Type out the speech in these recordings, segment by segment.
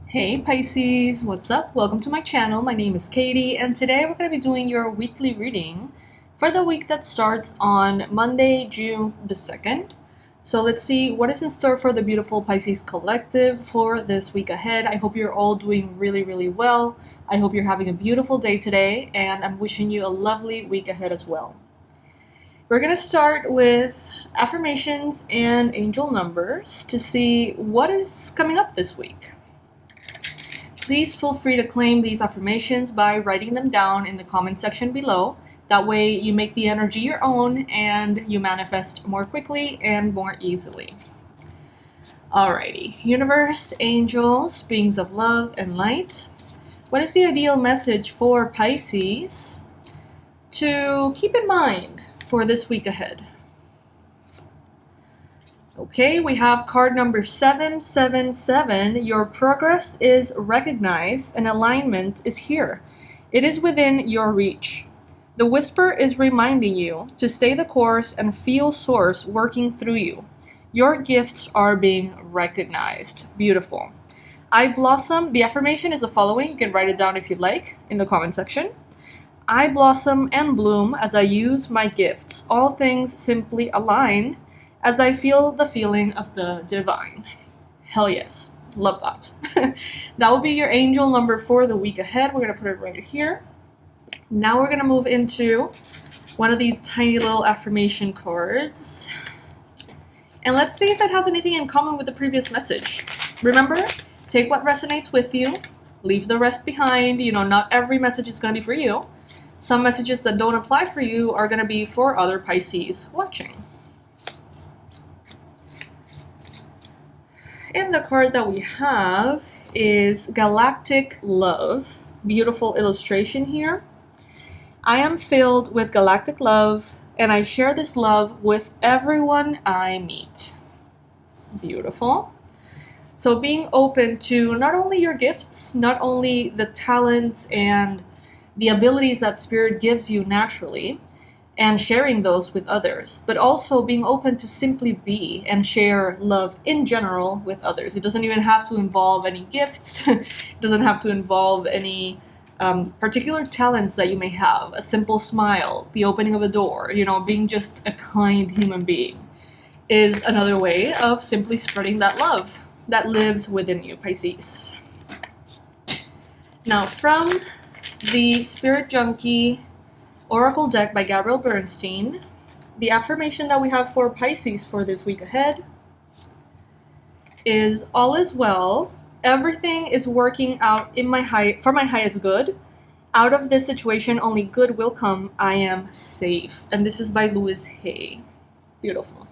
Hey Pisces, what's up? Welcome to my channel. My name is Katie, and today we're going to be doing your weekly reading for the week that starts on Monday, June the 2nd. So let's see what is in store for the beautiful Pisces collective for this week ahead. I hope you're all doing really well. I hope you're having a beautiful day today, and I'm wishing you a lovely week ahead as well. We're going to start with affirmations and angel numbers to see what is coming up this week. Please feel free to claim these affirmations by writing them down in the comment section below. That way you make the energy your own and you manifest more quickly and more easily. Alrighty, universe, angels, beings of love and light. What is the ideal message for Pisces to keep in mind for this week ahead? Okay, we have card number 777. Your progress is recognized and alignment is here. It is within your reach. The whisper is reminding you to stay the course and feel source working through you. Your gifts are being recognized. Beautiful. I blossom. The affirmation is the following. You can write it down if you'd like in the comment section. I blossom and bloom as I use my gifts. All things simply align as I feel the feeling of the divine. Hell yes. Love that. That will be your angel number for the week ahead. We're going to put it right here. Now we're going to move into one of these tiny little affirmation cards. And let's see if it has anything in common with the previous message. Remember, take what resonates with you. Leave the rest behind. You know, not every message is going to be for you. Some messages that don't apply for you are going to be for other Pisces watching. And the card that we have is Galactic Love. Beautiful illustration here. I am filled with galactic love, and I share this love with everyone I meet. Beautiful. So being open to not only your gifts, not only the talents and the abilities that Spirit gives you naturally, and sharing those with others, but also being open to simply be and share love in general with others. It doesn't even have to involve any gifts. It doesn't have to involve any particular talents that you may have. A simple smile, the opening of a door, you know, being just a kind human being is another way of simply spreading that love that lives within you, Pisces. Now, from the Spirit Junkie Oracle deck by Gabrielle Bernstein, the affirmation that we have for Pisces for this week ahead is all is well. Everything is working out for my highest good. Out of this situation, only good will come. I am safe. And this is by Louise Hay. Beautiful.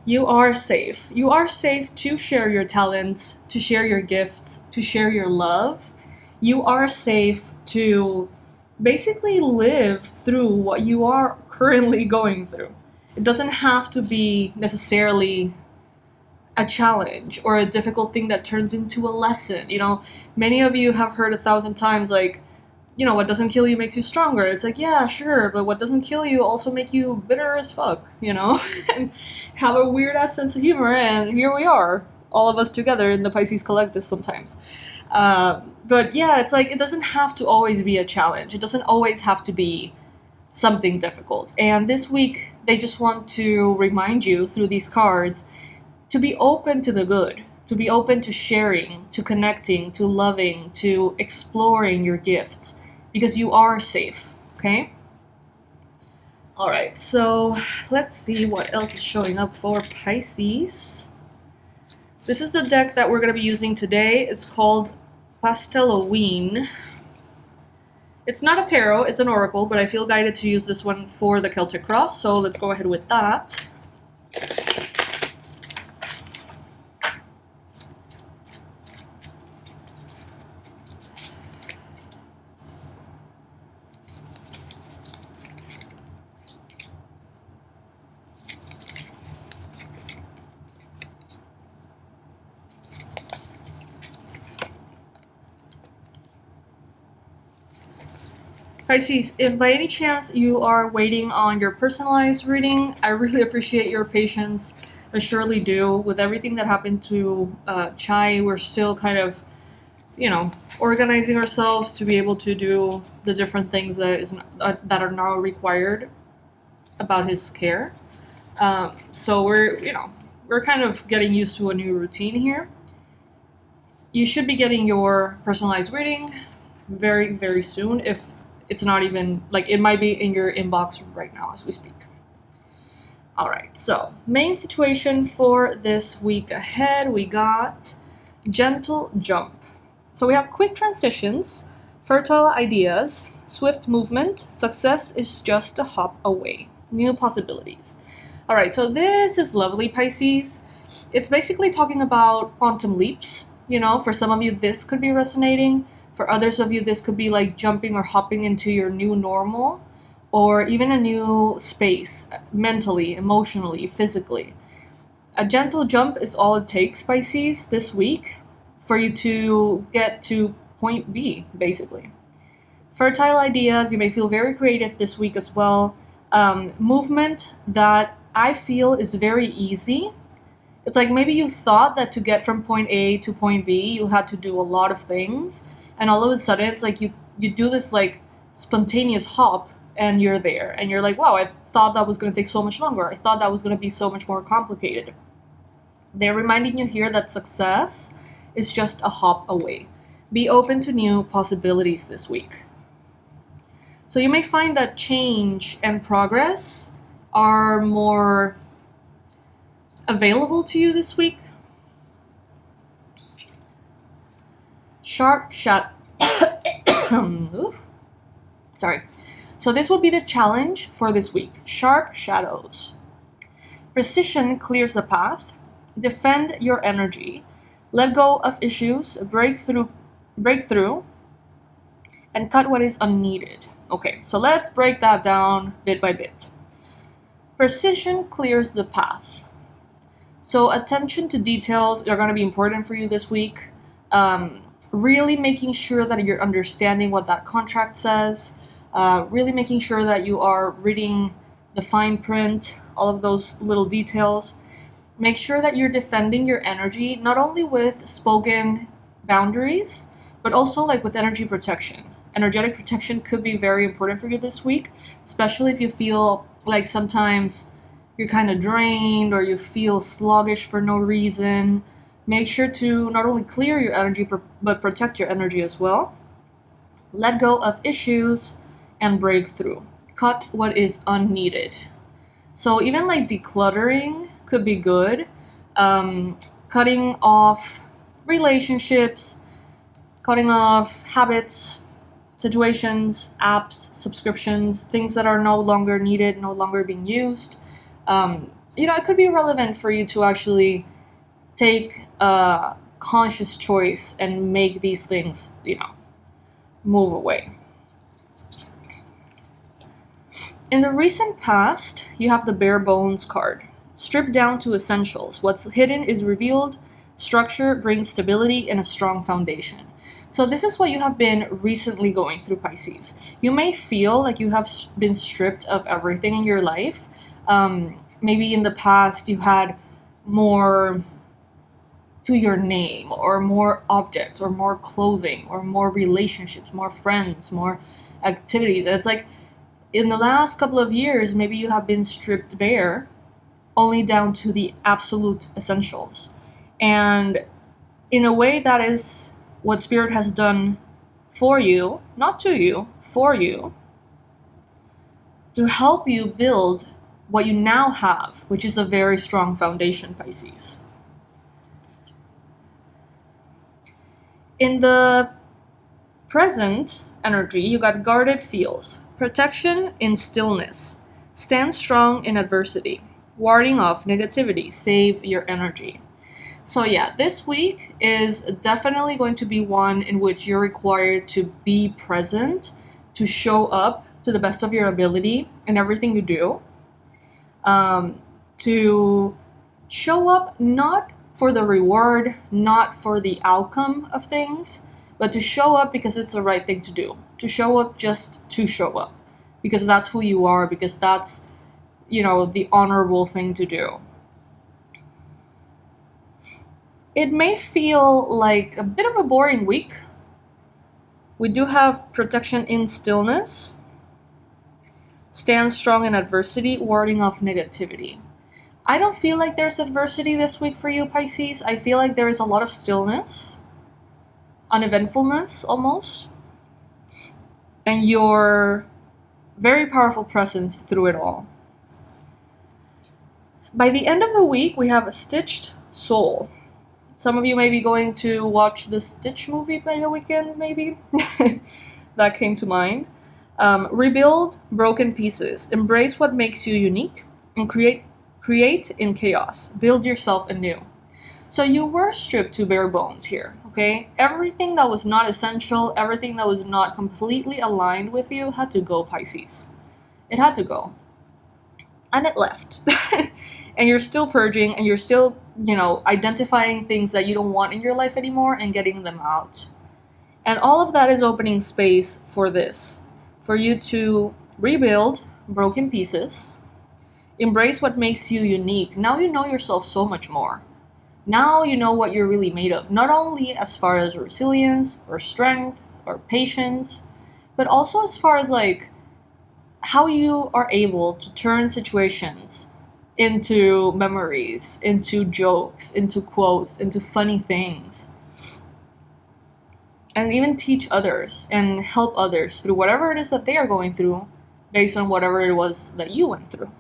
You are safe. You are safe to share your talents, to share your gifts, to share your love. You are safe to basically live through what you are currently going through. It doesn't have to be necessarily a challenge or a difficult thing that turns into a lesson. You know, many of you have heard 1,000 times, like, you know, what doesn't kill you makes you stronger. It's like, yeah, sure, but what doesn't kill you also make you bitter as fuck, you know, and have a weird ass sense of humor. And here we are, all of us together in the Pisces collective sometimes. But yeah, it's like, it doesn't have to always be a challenge. It doesn't always have to be something difficult. And this week, they just want to remind you through these cards to be open to the good, to be open to sharing, to connecting, to loving, to exploring your gifts, because you are safe, okay? All right, so let's see what else is showing up for Pisces. This is the deck that we're going to be using today. It's called Pasteloween. It's not a tarot, it's an oracle, but I feel guided to use this one for the Celtic Cross, so let's go ahead with that. Pisces, if by any chance you are waiting on your personalized reading, I really appreciate your patience. surely do. With everything that happened to Chai, we're still kind of, organizing ourselves to be able to do the different things that are now required about his care. So we're kind of getting used to a new routine here. You should be getting your personalized reading very, very soon. If it's not even, it might be in your inbox right now as we speak. All right, so main situation for this week ahead, we got gentle jump. So we have quick transitions, fertile ideas, swift movement, success is just a hop away, new possibilities. All right, so this is lovely, Pisces. It's basically talking about quantum leaps. For some of you, this could be resonating. For others of you, this could be like jumping or hopping into your new normal, or even a new space, mentally, emotionally, physically. A gentle jump is all it takes, Pisces, this week for you to get to point B, basically. Fertile ideas, you may feel very creative this week as well. Movement that I feel is very easy. It's like maybe you thought that to get from point A to point B, you had to do a lot of things. And all of a sudden, it's like you do this like spontaneous hop and you're there. And you're like, wow, I thought that was going to take so much longer. I thought that was going to be so much more complicated. They're reminding you here that success is just a hop away. Be open to new possibilities this week. So you may find that change and progress are more available to you this week. Sorry. So this will be the challenge for this week. Sharp shadows. Precision clears the path. Defend your energy. Let go of issues. Break through, and cut what is unneeded. Okay, so let's break that down bit by bit. Precision clears the path. So attention to details are going to be important for you this week. Really making sure that you're understanding what that contract says. Really making sure that you are reading the fine print, all of those little details. Make sure that you're defending your energy, not only with spoken boundaries, but also like with energy protection. Energetic protection could be very important for you this week, especially if you feel like sometimes you're kind of drained or you feel sluggish for no reason. Make sure to not only clear your energy, but protect your energy as well. Let go of issues and break through. Cut what is unneeded. So even like decluttering could be good. Cutting off relationships, cutting off habits, situations, apps, subscriptions, things that are no longer needed, no longer being used. It could be relevant for you to actually take a conscious choice and make these things, move away. In the recent past, you have the bare bones card. Stripped down to essentials. What's hidden is revealed. Structure brings stability and a strong foundation. So this is what you have been recently going through, Pisces. You may feel like you have been stripped of everything in your life. Maybe in the past you had more to your name, or more objects, or more clothing, or more relationships, more friends, more activities. And it's like in the last couple of years, maybe you have been stripped bare only down to the absolute essentials. And in a way, that is what Spirit has done for you, not to you, for you, to help you build what you now have, which is a very strong foundation, Pisces. In the present energy, you got guarded feels. Protection in stillness. Stand strong in adversity. Warding off negativity. Save your energy. So yeah, this week is definitely going to be one in which you're required to be present, to show up to the best of your ability in everything you do. To show up not for the reward, not for the outcome of things, but to show up because it's the right thing to do. To show up just to show up. Because that's who you are, because that's, the honorable thing to do. It may feel like a bit of a boring week. We do have protection in stillness. Stand strong in adversity, warding off negativity. I don't feel like there's adversity this week for you, Pisces. I feel like there is a lot of stillness, uneventfulness almost, and your very powerful presence through it all. By the end of the week, we have a stitched soul. Some of you may be going to watch the Stitch movie by the weekend, maybe. That came to mind. Rebuild broken pieces. Embrace what makes you unique and create in chaos. Build yourself anew. So you were stripped to bare bones here, okay? Everything that was not essential, everything that was not completely aligned with you had to go, Pisces. It had to go. And it left. And you're still purging, and you're still, identifying things that you don't want in your life anymore and getting them out. And all of that is opening space for this, for you to rebuild broken pieces, embrace what makes you unique. Now you know yourself so much more. Now you know what you're really made of, not only as far as resilience or strength or patience, but also as far as like how you are able to turn situations into memories, into jokes, into quotes, into funny things. And even teach others and help others through whatever it is that they are going through based on whatever it was that you went through.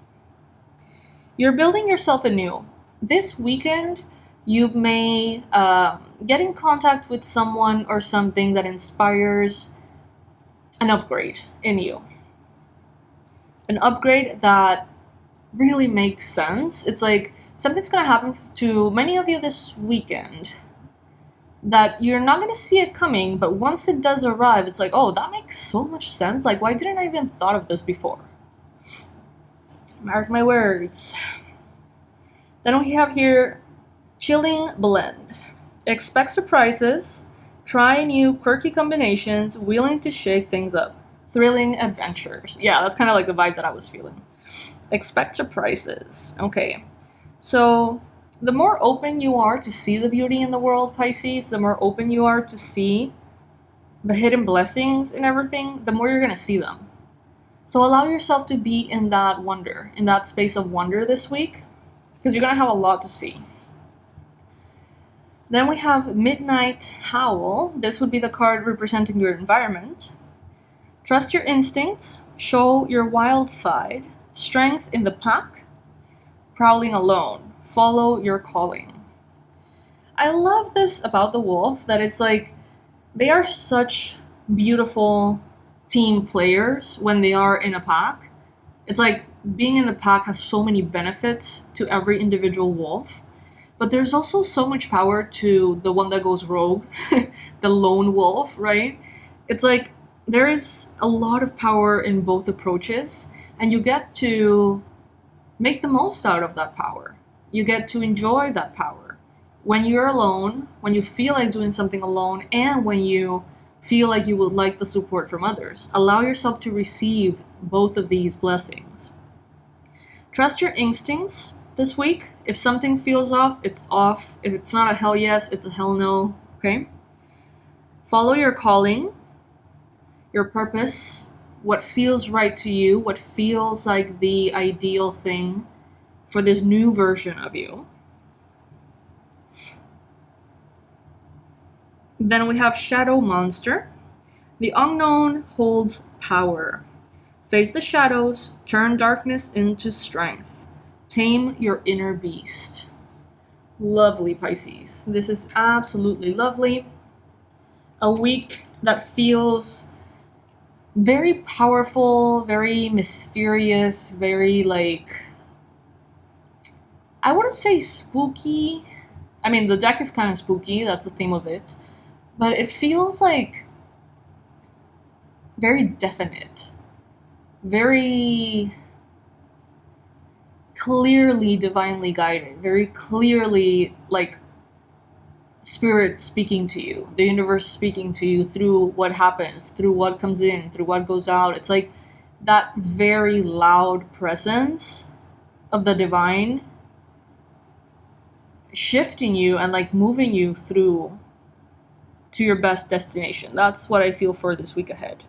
You're building yourself anew. This weekend, you may get in contact with someone or something that inspires an upgrade in you. An upgrade that really makes sense. It's like something's going to happen to many of you this weekend that you're not going to see it coming, but once it does arrive, it's like, oh, that makes so much sense. Like, why didn't I even thought of this before? Mark my words. Then we have here chilling blend. Expect surprises, try new quirky combinations, willing to shake things up. Thrilling adventures. Yeah, that's kind of like the vibe that I was feeling. Expect surprises. Okay. So the more open you are to see the beauty in the world, Pisces, the more open you are to see the hidden blessings in everything, the more you're going to see them. So allow yourself to be in that wonder, in that space of wonder this week, because you're going to have a lot to see. Then we have Midnight Howl. This would be the card representing your environment. Trust your instincts, show your wild side, strength in the pack, prowling alone, follow your calling. I love this about the wolf, that it's like they are such beautiful team players when they are in a pack. It's like being in the pack has so many benefits to every individual wolf, but there's also so much power to the one that goes rogue, the lone wolf, right? It's like there is a lot of power in both approaches, and you get to make the most out of that power. You get to enjoy that power. When you're alone, when you feel like doing something alone, and when you feel like you would like the support from others, allow yourself to receive both of these blessings. Trust your instincts this week. If something feels off, it's off. If it's not a hell yes, it's a hell no, okay? Follow your calling, your purpose, what feels right to you, what feels like the ideal thing for this new version of you. Then we have Shadow Monster. The unknown holds power. Face the shadows, turn darkness into strength. Tame your inner beast. Lovely, Pisces. This is absolutely lovely. A week that feels very powerful, very mysterious, very like, I wouldn't say spooky. I mean, the deck is kind of spooky, that's the theme of it. But it feels like very definite, very clearly divinely guided, very clearly like spirit speaking to you, the universe speaking to you through what happens, through what comes in, through what goes out. It's like that very loud presence of the divine shifting you and like moving you through to your best destination. That's what I feel for this week ahead.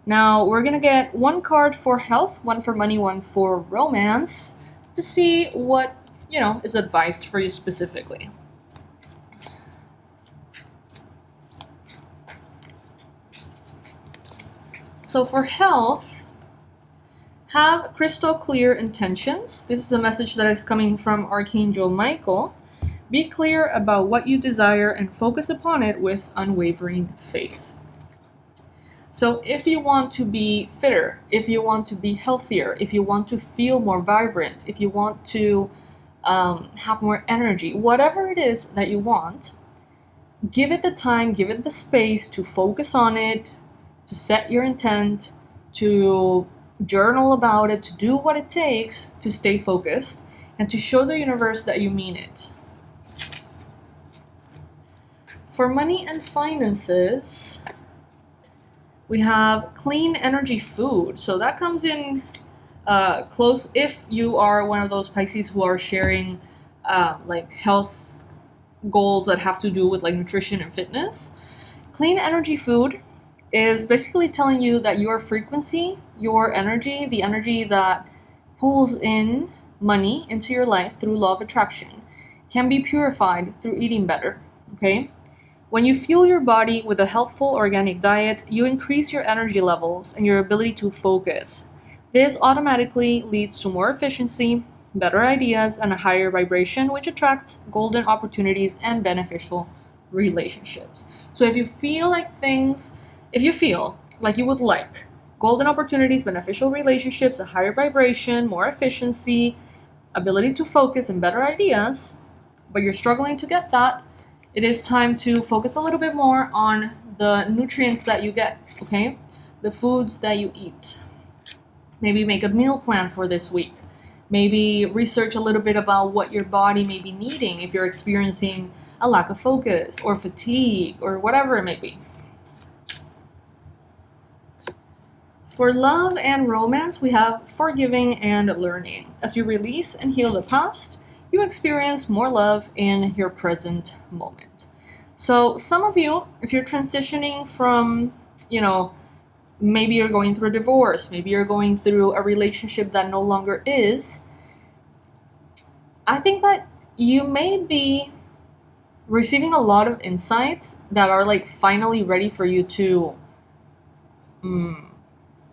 Now we're gonna get one card for health, one for money, one for romance to see what, is advised for you specifically. So for health, have crystal clear intentions. This is a message that is coming from Archangel Michael. Be clear about what you desire and focus upon it with unwavering faith. So if you want to be fitter, if you want to be healthier, if you want to feel more vibrant, if you want to have more energy, whatever it is that you want, give it the time, give it the space to focus on it, to set your intent, to journal about it, to do what it takes to stay focused, and to show the universe that you mean it. For money and finances, we have clean energy food. So that comes in close if you are one of those Pisces who are sharing like health goals that have to do with like nutrition and fitness. Clean energy food is basically telling you that your frequency, your energy, the energy that pulls in money into your life through law of attraction, can be purified through eating better, okay? When you fuel your body with a helpful organic diet, you increase your energy levels and your ability to focus. This automatically leads to more efficiency, better ideas, and a higher vibration, which attracts golden opportunities and beneficial relationships. So if you feel like you would like golden opportunities, beneficial relationships, a higher vibration, more efficiency, ability to focus, and better ideas, but you're struggling to get that, it is time to focus a little bit more on the nutrients that you get, okay? The foods that you eat. Maybe make a meal plan for this week. Maybe research a little bit about what your body may be needing if you're experiencing a lack of focus or fatigue or whatever it may be. For love and romance, we have forgiving and learning. As you release and heal the past, you experience more love in your present moment. So some of you, if you're transitioning from, maybe you're going through a divorce, maybe you're going through a relationship that no longer is, I think that you may be receiving a lot of insights that are like finally ready for you to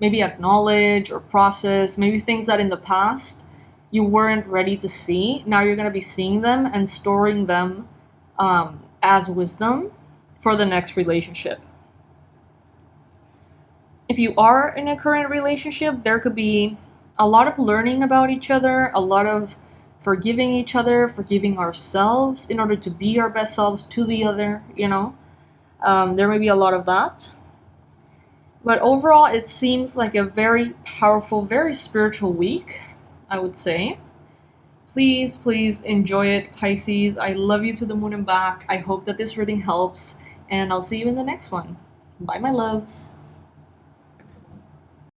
maybe acknowledge or process, maybe things that in the past you weren't ready to see. Now you're going to be seeing them and storing them as wisdom for the next relationship. If you are in a current relationship, there could be a lot of learning about each other, a lot of forgiving each other, forgiving ourselves in order to be our best selves to the other, There may be a lot of that. But overall, it seems like a very powerful, very spiritual week, I would say. Please, please enjoy it, Pisces. I love you to the moon and back. I hope that this reading helps, and I'll see you in the next one. Bye, my loves.